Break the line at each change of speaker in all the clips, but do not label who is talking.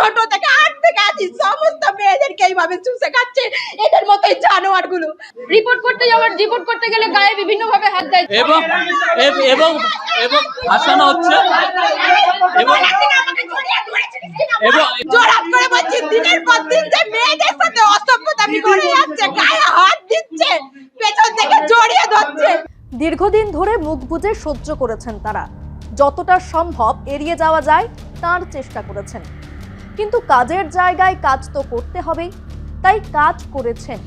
ছোট থেকে 8 থেকে আছি সমস্ত মেয়েদেরকে এইভাবে চুষে খাচ্ছে এদের মতোই জানোয়ারগুলো।
রিপোর্ট করতে গেলে গায়ে বিভিন্ন ভাবে হাত দেয়
এবং এবং এবং ভাসানো হচ্ছে এবং
জোরাত করে বলছি দিনের পর দিন যে মেয়েদের সাথে অসভ্যতামি করে যাচ্ছে, গায়ে হাত দিচ্ছে, পেছন থেকে জড়িয়ে ধরছে।
দীর্ঘদিন ধরে মুখ বুজে সহ্য করেছেন তারা, যতটা সম্ভব এড়িয়ে যাওয়া যায় তার চেষ্টা করেছেন, কিন্তু কাজের জায়গায় কাজ তো করতে হবেই, তাই কাজ করেছেন।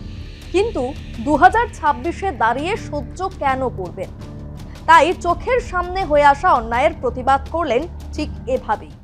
কিন্তু 2026-এ দাঁড়িয়ে সহ্য কেন করবেন? তাই চোখের সামনে হয়ে আসা অন্যায়ের প্রতিবাদ করলেন ঠিক এভাবেই।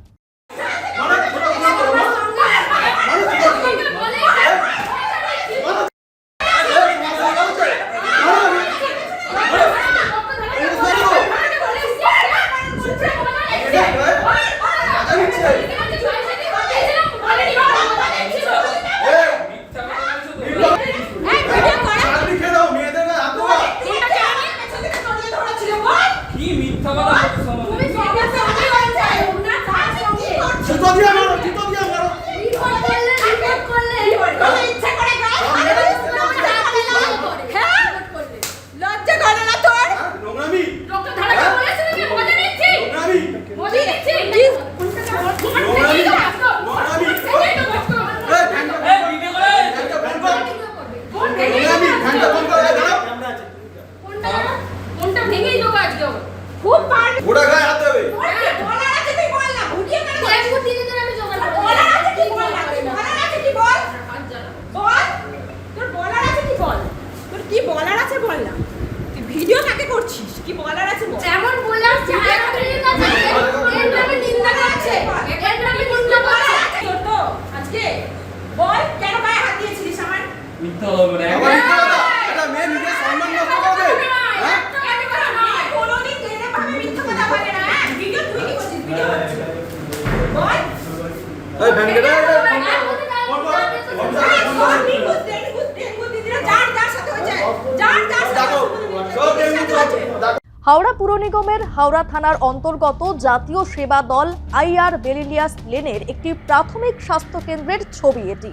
হাওড়া পুর নিগমের হাওড়া থানার অন্তর্গত জাতীয় সেবা দল আইআর বেলিলিয়াস লেনের একটি প্রাথমিক স্বাস্থ্য কেন্দ্রের ছবি এটি।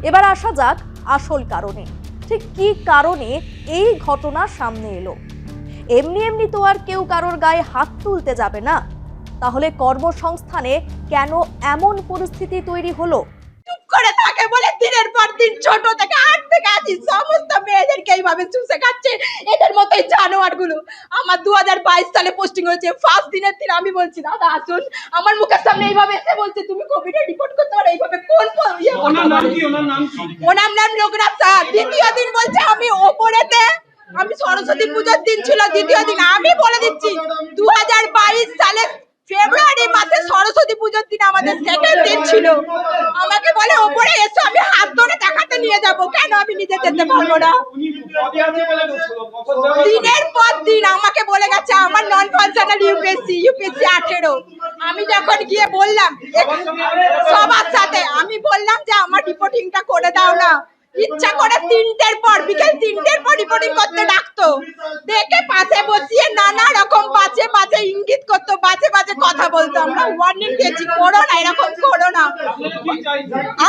এবার আসা যাক আসল কারণে, ঠিক কি কারণে এই ঘটনা সামনে এলো। এমনি তো আর কেউ কারোর গায়ে হাত তুলতে যাবে না, তাহলে কর্মসংস্থানে কেন এমন পরিস্থিতি তৈরি হলো?
চুপ করে থাকে বলে দিনের পর দিন ছোট থেকে 8 থেকে আছি সমস্ত মেয়েদেরকে এইভাবে চুষে খাচ্ছে এদের মতোই জানোয়ারগুলো। আমার 2022 সালে পোস্টিং হয়েছে, ফার্স্ট দিনের দিন আমি বলছি দাদা আসুন, আমার মুখের সামনে এইভাবে এসে বলছে তুমি কোভিডে রিপোর্ট করতে পারো, এইভাবে কোন ওনার নাম লোকনাথ স্যার। দ্বিতীয় দিন বলছে আমি ওপরেতে, আমি সরস্বতী পূজার দিন ছিল দ্বিতীয় দিন, আমি বলে দিচ্ছি 2022 সালে ফেব্রুয়ারি মাসে সরস্বতী পূজার দিন আমাদের সেকেন্ড দিন ছিল। আমাকে বলে ওপরে এসো, আমি হাত ধরে দেখাতে নিয়ে যাব, কেন আমি নিজে যেতে পারবো না? দিনের পর দিন আমাকে বলে গেছে আমার নন ফাংশনাল ইউপিএসসি 18। আমি যখন গিয়ে বললাম সবার সাথে, আমি বললাম যে আমার রিপোর্টিংটা করে দাও না, ইচ্ছা করে 3টের পর বিকেল 3টের পর রিপোর্টিং করতে ডাকতো, দেখে পাশে বসিয়ে নানা রকম বাজে ইঙ্গিত করতো, বাজে কথা বলতো। আমরা ওয়ার্নিং দিয়েছি করো না, এরকম করো না।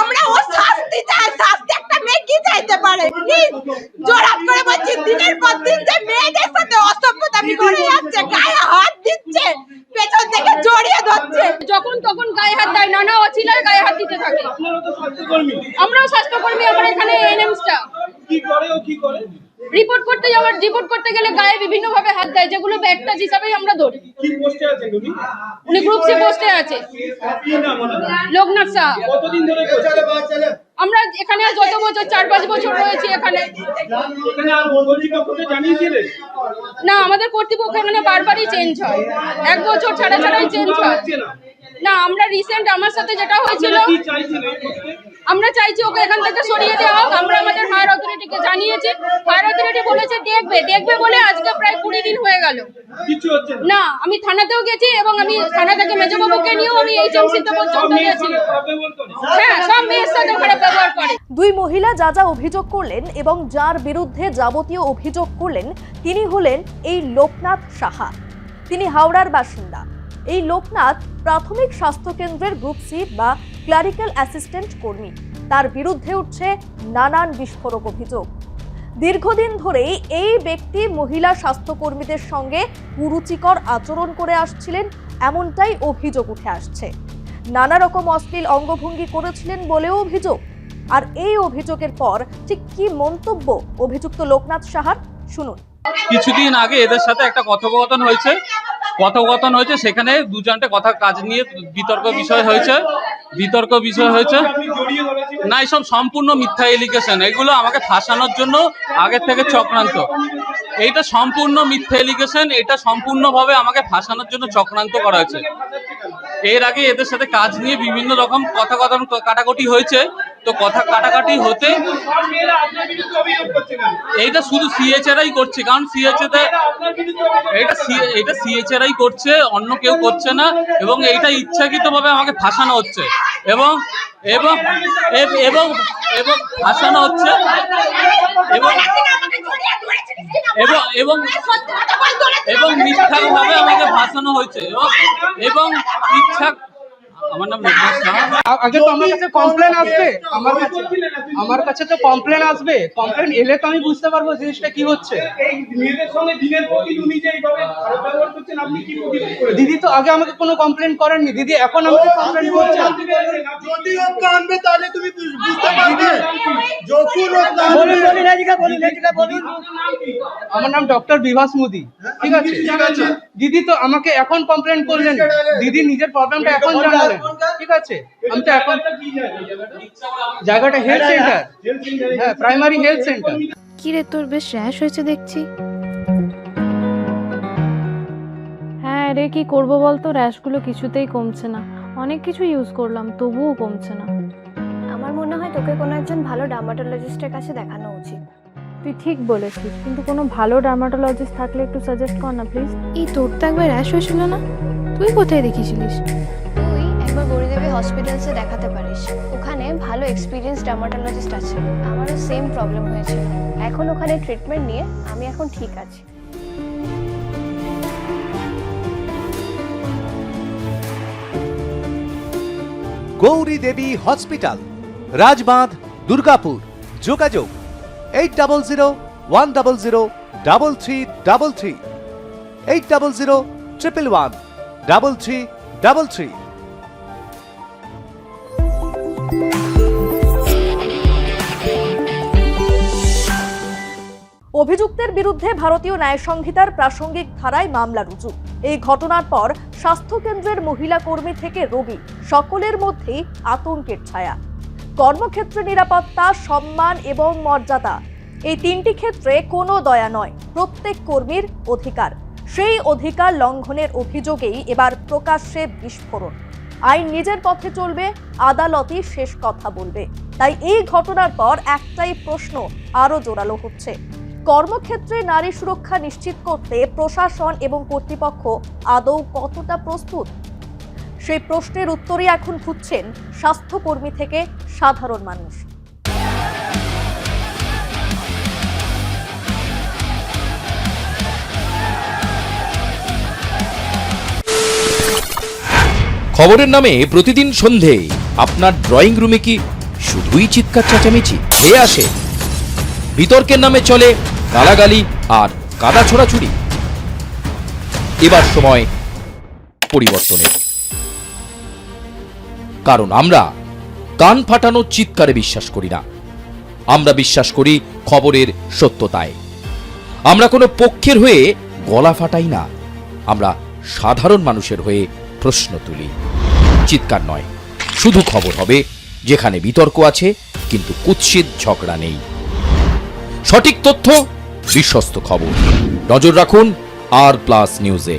আমরা ও শাস্তি চাই, শাস্তি একটা মেয়ে কি চাইতে পারে? জোরাত করে বলছি দিনের পর দিন যে মেয়েদের সাথে অসভ্যতামি করে যাচ্ছে, গায়ে হাত দিচ্ছে, পেছন থেকে জড়িয়ে ধরছে,
যখন তখন গায়ে হাত দেয়, নানা অচিলায় গায়ে হাত দিতে থাকে। আমরাও স্বাস্থ্যকর্মী, আমরা এখানে এনএমসটা কি করে রিপোর্ট করতে গেলে গায়ে বিভিন্ন ভাবে হাত দেয়, যেগুলো ব্যাকটাচ হিসাবেই আমরা ধরি।
কি পোস্টে আছেন উনি?
উনি গ্রুপ সি পোস্টে আছে।
কি নাম ওনার?
লোকনাথ স্যার।
কতদিন ধরে করছেন?
আমরা এখানে যত বছর 4-5 বছর রয়েছি এখানে।
আর কর্তৃপক্ষকে জানিয়েছিলেন?
না, আমাদের কর্তৃপক্ষ এখানে বারবারই চেঞ্জ হয়, 1 বছর ছাড়াই চেঞ্জ হয়। না, আমরা রিসেন্ট আমার সাথে যেটা হয়েছিল, আমরা চাইছি ওকে এখান থেকে সরিয়ে দেওয়া হোক। আমরা আমাদের হায়ার অথরিটিকে জানিয়েছি, হায়ার অথরিটি বলেছে দেখবে বলে আজকে প্রায় 20 দিন হয়ে গেল, না আমি থানাতেও গেছি এবং আমি থানা থেকে মেজবাবুকে নিয়েও আমি এইচএমসিতে পর্যন্ত গেছি। হ্যাঁ, সব মেয়ের সাথে খারাপ ব্যবহার করে।
দুই মহিলা যা অভিযোগ করলেন এবং যার বিরুদ্ধে যাবতীয় অভিযোগ করলেন তিনি হলেন এই লোকনাথ সাহা। তিনি হাওড়ার বাসিন্দা। এই লোকনাথ প্রাথমিক স্বাস্থ্য কেন্দ্রের গ্রুপ সি বা ক্লারিক্যাল অ্যাসিস্ট্যান্ট কর্মী। তার বিরুদ্ধে উঠছে নানান বিস্ফোরক অভিযোগ। দীর্ঘদিন ধরেই এই ব্যক্তি মহিলা স্বাস্থ্যকর্মীদের সঙ্গে কুরুচিকর আচরণ করে আসছিলেন, এমনটাই অভিযোগ উঠে আসছে। নানা রকম অশ্লীল অঙ্গভঙ্গি করেছিলেন বলেও অভিযোগ। আর এই অভিযোগের পর ঠিক কি মন্তব্য অভিযুক্ত লোকনাথ সাহার, শুনুন।
কিছুদিন আগে এদের সাথে একটা কথোপকথন হয়েছে, সেখানে দুজনটে কথা কাজ নিয়ে বিতর্ক বিষয় হয়েছে।
আপনি জড়িয়ে ধরেছিলেন।
না, এসব সম্পূর্ণ মিথ্যা এলিগেশন। এগুলো আমাকে ফাঁসানোর জন্য আগের থেকে চক্রান্ত। এইটা সম্পূর্ণ মিথ্যা এলিগেশন। এটা সম্পূর্ণভাবে আমাকে ফাঁসানোর জন্য চক্রান্ত করা হয়েছে। এর আগে এদের সাথে কাজ নিয়ে বিভিন্ন রকম কথা কাটাকাটি হয়েছে। তো কথা কাটাকাটি হতে
সব মেয়েরা আপনার বিরুদ্ধে অভিযোগ করছে কেন?
এইটা শুধু সিএচআরআই করছে, কারণ সিএচএতে
আপনার বিরুদ্ধে অভিযোগ
এটা সিএচআরআই করছে, অন্য কেউ করছে না। এবং এইটা ইচ্ছাকৃতভাবে আমাকে ফাঁসানো হচ্ছে এবং এবং এবং এবং ফাঁসানো হচ্ছে এবং এবং এবং এবং মিথ্যাভাবে আমাকে ফাঁসানো হয়েছে এবং ইচ্ছা। আমার নাম লোকনাথ সাহা।
আগে তো আমার কাছে কমপ্লেন আসবে, আমার কাছে তো কমপ্লেন আসবে। কমপ্লেন এলে তো আমি বুঝতে পারবো জিনিসটা কি হচ্ছে।
এই মেয়েদের সঙ্গে দিনের প্রতি উনি যে এইভাবে খারাপ ব্যবহার করছেন, আপনি কি প্রতিবাদ করেন?
দিদি তো আগে আমাকে কোনো কমপ্লেন করেননি, দিদি এখন আমাকে কমপ্লেন করছেন।
যদি ওকে আনবে তাহলে তুমি বুঝতে পারবে। যখন
বলুন। আমার নাম ডক্টর বিভাস মুদি, ঠিক আছে? দিদি তো আমাকে এখন কমপ্লেন করলেন, দিদি নিজের প্রবলেমটা এখন জানালেন, ঠিক আছে? আমি তো এখন জায়গাটা হেলথ সেন্টার, হ্যাঁ, প্রাইমারি হেলথ সেন্টার।
কি রে, তোর বেশ র্যাশ হয়েছে দেখছি।
হ্যাঁ রে, কি করবো বলতো, র্যাশগুলো কিছুতেই কমছে না। অনেক কিছু ইউজ করলাম, তবুও কমছে না।
আমার মনে হয় তোকে কোনো একজন ভালো ডার্মাটোলজিস্টের কাছে দেখানো উচিত।
তুই ঠিক বলেছিস, কিন্তু কোনো ভালো ডার্মাটোলজিস্ট থাকলে একটু সাজেস্ট কর না প্লিজ।
এই তোর তো একবার র্যাশ হয়েছিল না? তুই কোথায় দেখিয়েছিলিস? তুই একবার গৌরীদেবী হসপিটালসে দেখাতে পারিস, ওখানে ভালো এক্সপিরিয়েন্স ডার্মাটোলজিস্ট আছে। আমারও সেম প্রবলেম হয়েছিল, এখন ওখানে ট্রিটমেন্ট নিয়ে আমি এখন ঠিক আছি।
গৌরী দেবী হসপিটাল, রাজবাঁধ, দুর্গাপুর। যোগাযোগ 8001003333, 8001113333।
অভিযুক্তের বিরুদ্ধে ভারতীয় ন্যায় সংহিতার প্রাসঙ্গিক ধারায় মামলা রুজু। এই ঘটনার পর স্বাস্থ্যকেন্দ্রের মহিলা কর্মী থেকে রোগী সকলের মধ্যেই আতঙ্কের ছায়া। কর্মক্ষেত্রে নিরাপত্তা, সম্মান এবং মর্যাদা, এই তিনটি ক্ষেত্রে কোনো দয়া নয়, প্রত্যেক কর্মীর অধিকার। সেই অধিকার লঙ্ঘনের অভিযোগেই এবার প্রকাশ্যে বিস্ফোরণ। আইন নিজের পথে চলবে, আদালতই শেষ কথা বলবে। তাই এই ঘটনার পর একটাই প্রশ্ন আরো জোরালো হচ্ছে, কর্মক্ষেত্রে নারী সুরক্ষা নিশ্চিত করতে প্রশাসন এবং কর্তৃপক্ষ আদৌ কতটা প্রস্তুত? সেই প্রশ্নের উত্তরই এখন খুঁজছেন স্বাস্থ্যকর্মী থেকে সাধারণ মানুষ।
খবরের নামে প্রতিদিন সন্ধে আপনার ড্রয়িং রুমে কি শুধুই চিৎকার চেঁচামেচি খেয়ে আসে? বিতর্কের নামে চলে গালাগালি আর কাদা ছোড়াছুড়ি। এবার সময় পরিবর্তনের, কারণ আমরা কান ফাটানো চিৎকারে বিশ্বাস করি না। আমরা বিশ্বাস করি খবরের সত্যতায়। আমরা কোনো পক্ষের হয়ে গলা ফাটাই না, আমরা সাধারণ মানুষের হয়ে প্রশ্ন তুলি। চিৎকার নয়, শুধু খবর হবে যেখানে বিতর্ক আছে কিন্তু কুৎসিত ঝগড়া নেই। সঠিক তথ্য, বিশ্বস্ত খবর। নজর রাখুন আর প্লাস নিউজে।